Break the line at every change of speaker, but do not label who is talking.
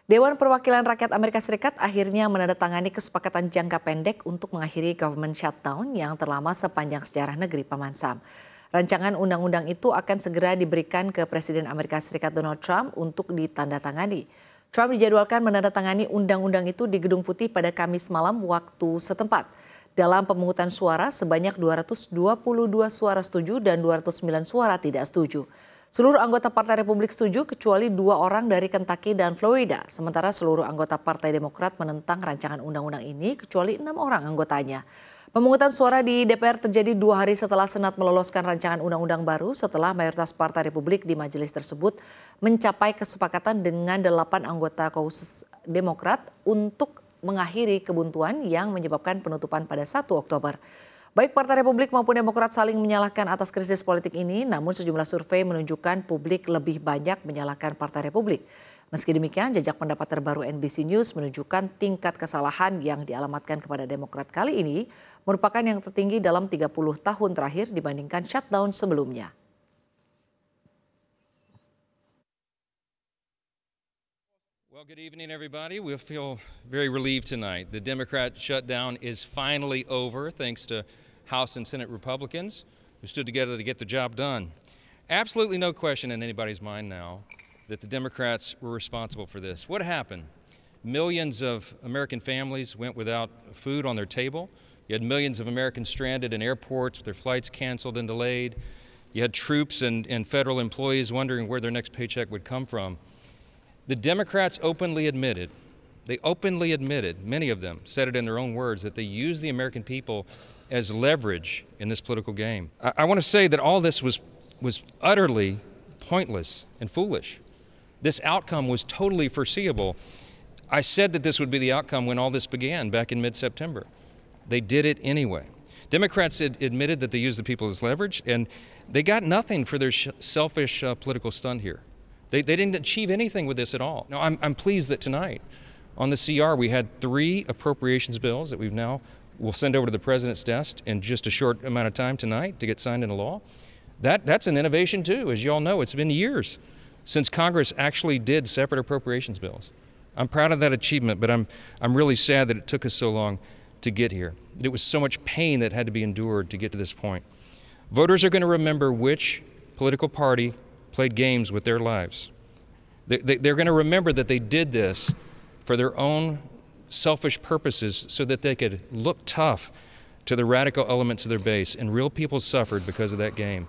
Dewan Perwakilan Rakyat Amerika Serikat akhirnya menandatangani kesepakatan jangka pendek untuk mengakhiri Government Shutdown yang terlama sepanjang sejarah negeri, Paman Sam. Rancangan undang-undang itu akan segera diberikan ke Presiden Amerika Serikat Donald Trump untuk ditandatangani. Trump dijadwalkan menandatangani undang-undang itu di Gedung Putih pada Kamis malam waktu setempat. Dalam pemungutan suara sebanyak 222 suara setuju dan 209 suara tidak setuju. Seluruh anggota Partai Republik setuju kecuali 2 orang dari Kentucky dan Florida. Sementara seluruh anggota Partai Demokrat menentang rancangan undang-undang ini kecuali 6 orang anggotanya. Pemungutan suara di DPR terjadi 2 hari setelah Senat meloloskan rancangan undang-undang baru setelah mayoritas Partai Republik di majelis tersebut mencapai kesepakatan dengan 8 anggota khusus Demokrat untuk mengakhiri kebuntuan yang menyebabkan penutupan pada 1 Oktober. Baik Partai Republik maupun Demokrat saling menyalahkan atas krisis politik ini, namun sejumlah survei menunjukkan publik lebih banyak menyalahkan Partai Republik. Meski demikian, jajak pendapat terbaru NBC News menunjukkan tingkat kesalahan yang dialamatkan kepada Demokrat kali ini merupakan yang tertinggi dalam 30 tahun terakhir dibandingkan shutdown sebelumnya.
Well, good evening, everybody. We feel very relieved tonight. The Democrat shutdown is finally over, thanks to House and Senate Republicans who stood together to get the job done. Absolutely no question in anybody's mind now that the Democrats were responsible for this. What happened? Millions of American families went without food on their table. You had millions of Americans stranded in airports with their flights canceled and delayed. You had troops and federal employees wondering where their next paycheck would come from. The Democrats openly admitted, many of them said it in their own words, that they used the American people as leverage in this political game. I want to say that all this was utterly pointless and foolish. This outcome was totally foreseeable. I said that this would be the outcome when all this began back in mid-September. They did it anyway. Democrats admitted that they used the people as leverage, and they got nothing for their selfish political stunt here. They didn't achieve anything with this at all. Now, I'm pleased that tonight on the CR we had 3 appropriations bills that we'll send over to the President's desk in just a short amount of time tonight to get signed into law. That's an innovation too. As you all know, it's been years since Congress actually did separate appropriations bills. I'm proud of that achievement, but I'm really sad that it took us so long to get here. It was so much pain that had to be endured to get to this point. Voters are going to remember which political party played games with their lives. They're going to remember that they did this for their own selfish purposes so that they could look tough to the radical elements of their base, and real people suffered because of that game.